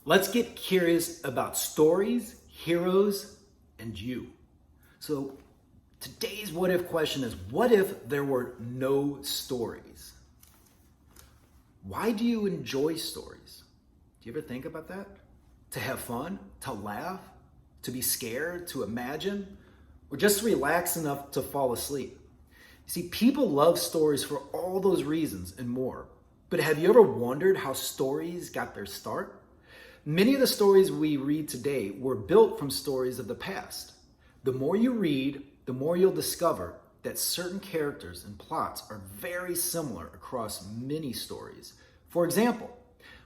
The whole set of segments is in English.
Let's get curious about stories, heroes, and you. So today's what if question is, what if there were no stories? Why do you enjoy stories? Do you ever think about that? To have fun, to laugh, to be scared, to imagine, or just to relax enough to fall asleep? You see, people love stories for all those reasons and more. But have you ever wondered how stories got their start? Many of the stories we read today were built from stories of the past. The more you read, the more you'll discover that certain characters and plots are very similar across many stories. For example,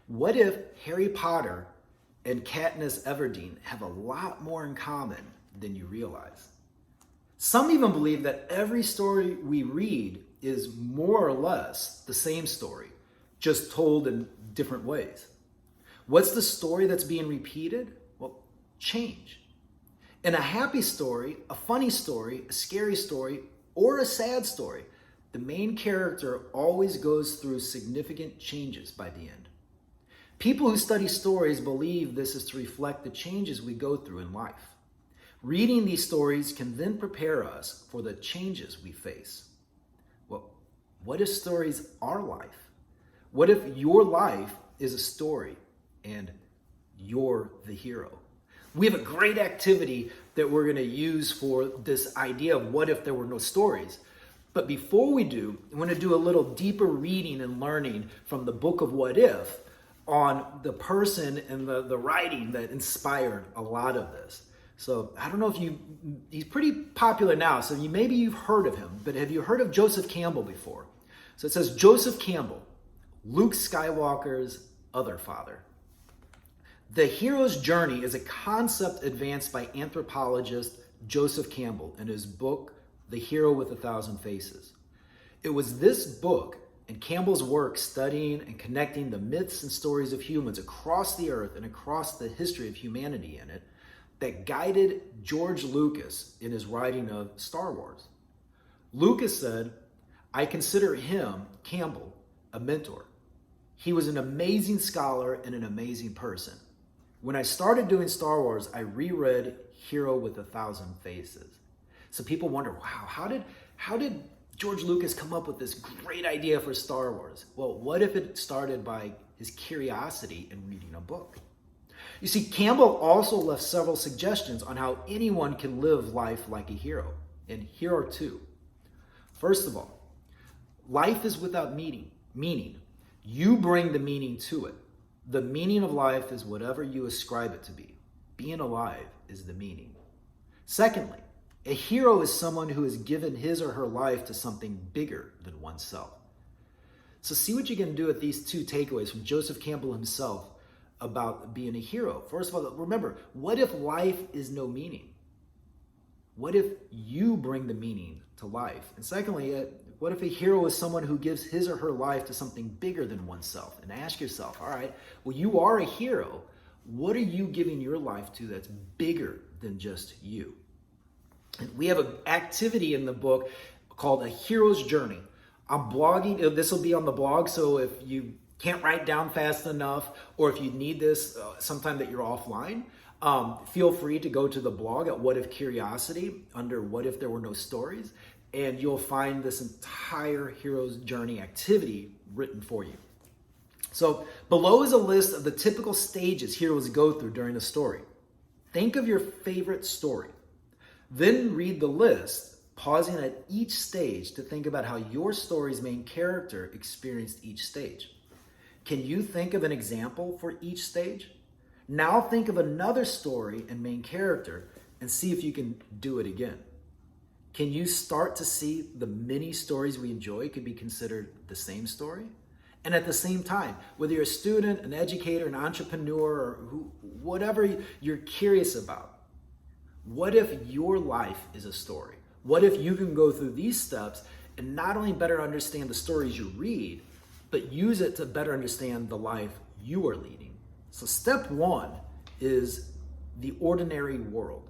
what if Harry Potter and Katniss Everdeen have a lot more in common than you realize? Some even believe that every story we read is more or less the same story, just told in different ways. What's the story that's being repeated? Well, change. In a happy story, a funny story, a scary story, or a sad story, the main character always goes through significant changes by the end. People who study stories believe this is to reflect the changes we go through in life. Reading these stories can then prepare us for the changes we face. Well, what if stories are life? What if your life is a story and you're the hero? We have a great activity that we're going to use for this idea of what if there were no stories. But before we do, I want to do a little deeper reading and learning from the book of What If on the person and the writing that inspired a lot of this. So I don't know if he's pretty popular now, so maybe you've heard of him, but have you heard of Joseph Campbell before? So it says Joseph Campbell, Luke Skywalker's other father. The hero's journey is a concept advanced by anthropologist Joseph Campbell in his book, The Hero with a Thousand Faces. It was this book and Campbell's work studying and connecting the myths and stories of humans across the earth and across the history of humanity in it that guided George Lucas in his writing of Star Wars. Lucas said, "I consider him, Campbell, a mentor. He was an amazing scholar and an amazing person. When I started doing Star Wars, I reread Hero with a Thousand Faces." So people wonder, wow, how did George Lucas come up with this great idea for Star Wars? Well, what if it started by his curiosity in reading a book? You see, Campbell also left several suggestions on how anyone can live life like a hero. And here are two. First of all, life is without meaning. You bring the meaning to it. The meaning of life is whatever you ascribe it to be. Being alive is the meaning. Secondly, a hero is someone who has given his or her life to something bigger than oneself. So see what you can do with these two takeaways from Joseph Campbell himself about being a hero. First of all, remember, what if life is no meaning? What if you bring the meaning to life? And secondly, what if a hero is someone who gives his or her life to something bigger than oneself? And ask yourself, all right, well, you are a hero. What are you giving your life to that's bigger than just you? And we have an activity in the book called A Hero's Journey. I'm blogging. This will be on the blog, so if you can't write down fast enough, or if you need this sometime that you're offline, feel free to go to the blog at What If Curiosity under What If There Were No Stories, and you'll find this entire Hero's Journey activity written for you. So below is a list of the typical stages heroes go through during a story. Think of your favorite story. Then read the list, pausing at each stage to think about how your story's main character experienced each stage. Can you think of an example for each stage? Now think of another story and main character and see if you can do it again. Can you start to see the many stories we enjoy could be considered the same story? And at the same time, whether you're a student, an educator, an entrepreneur, or whatever you're curious about, what if your life is a story? What if you can go through these steps and not only better understand the stories you read, but use it to better understand the life you are leading? So step one is the ordinary world.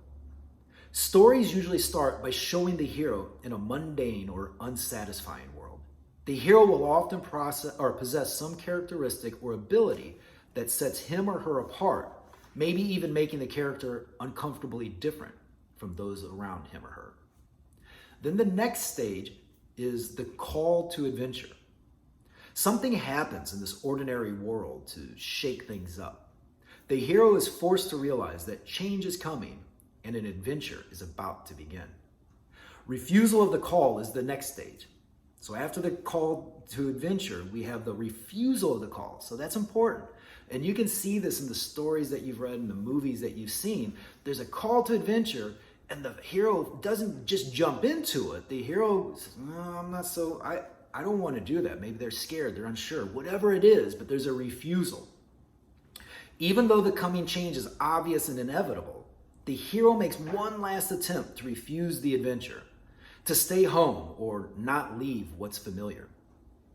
Stories usually start by showing the hero in a mundane or unsatisfying world. The hero will often possess some characteristic or ability that sets him or her apart, maybe even making the character uncomfortably different from those around him or her. Then the next stage is the call to adventure. Something happens in this ordinary world to shake things up. The hero is forced to realize that change is coming and an adventure is about to begin. Refusal of the call is the next stage. So after the call to adventure, we have the refusal of the call. So that's important. And you can see this in the stories that you've read, in the movies that you've seen. There's a call to adventure, and the hero doesn't just jump into it. The hero says, no, I don't want to do that. Maybe they're scared, they're unsure, whatever it is, but there's a refusal. Even though the coming change is obvious and inevitable, the hero makes one last attempt to refuse the adventure, to stay home or not leave what's familiar.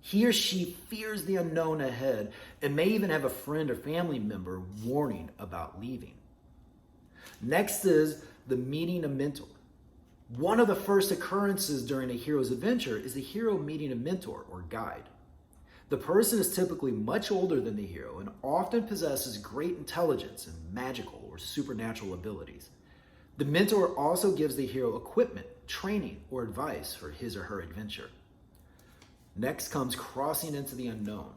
He or she fears the unknown ahead and may even have a friend or family member warning about leaving. Next is the meeting a mentor. One of the first occurrences during a hero's adventure is the hero meeting a mentor or guide. The person is typically much older than the hero and often possesses great intelligence and magical or supernatural abilities. The mentor also gives the hero equipment, training, or advice for his or her adventure. Next comes crossing into the unknown.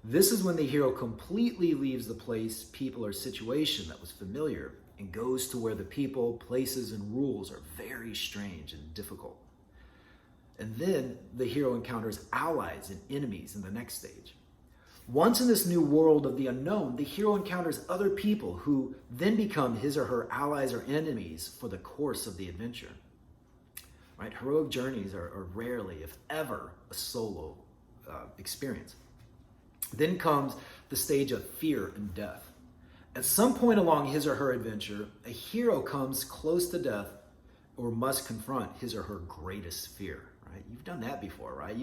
This is when the hero completely leaves the place, people, or situation that was familiar and goes to where the people, places, and rules are very strange and difficult. And then the hero encounters allies and enemies in the next stage. Once in this new world of the unknown, the hero encounters other people who then become his or her allies or enemies for the course of the adventure. Right? Heroic journeys are rarely, if ever, a solo experience. Then comes the stage of fear and death. At some point along his or her adventure, a hero comes close to death or must confront his or her greatest fear. Right? You've done that before, right?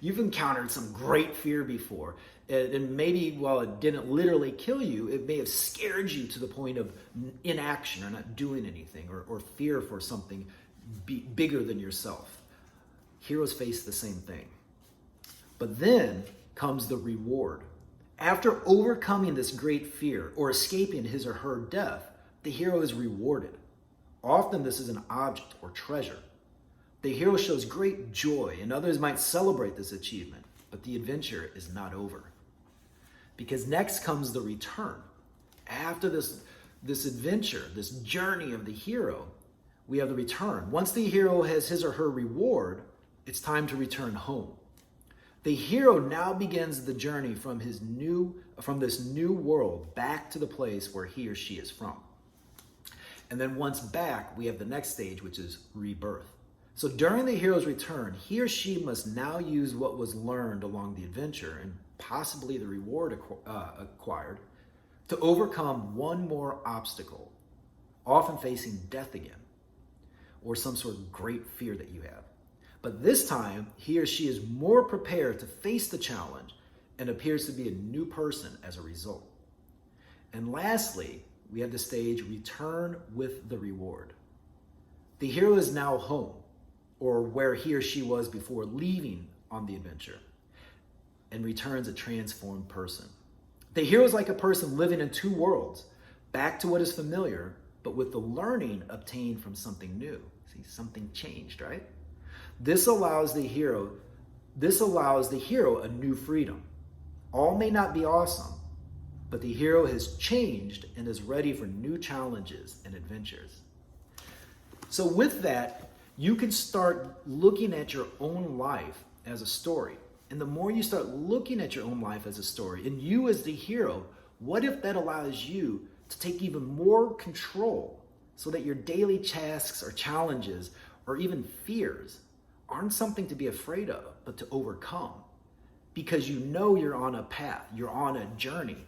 You've encountered some great fear before. And maybe while it didn't literally kill you, it may have scared you to the point of inaction or not doing anything or fear for something bigger than yourself. Heroes face the same thing. But then comes the reward. After overcoming this great fear or escaping his or her death, the hero is rewarded. Often this is an object or treasure. The hero shows great joy, and others might celebrate this achievement, but the adventure is not over. Because next comes the return. After this adventure, this journey of the hero, we have the return. Once the hero has his or her reward, it's time to return home. The hero now begins the journey from this new world back to the place where he or she is from. And then once back, we have the next stage, which is rebirth. So during the hero's return, he or she must now use what was learned along the adventure and possibly the reward acquired to overcome one more obstacle, often facing death again, or some sort of great fear that you have. But this time, he or she is more prepared to face the challenge and appears to be a new person as a result. And lastly, we have the stage return with the reward. The hero is now home, or where he or she was before leaving on the adventure, and returns a transformed person. The hero is like a person living in two worlds, back to what is familiar, but with the learning obtained from something new. See, something changed, right? This allows the hero a new freedom. All may not be awesome, but the hero has changed and is ready for new challenges and adventures. So with that, you can start looking at your own life as a story. And the more you start looking at your own life as a story, and you as the hero, what if that allows you to take even more control so that your daily tasks or challenges or even fears aren't something to be afraid of, but to overcome? Because you know you're on a path, you're on a journey.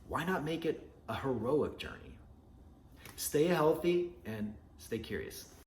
Why not make it a heroic journey? Stay healthy and stay curious.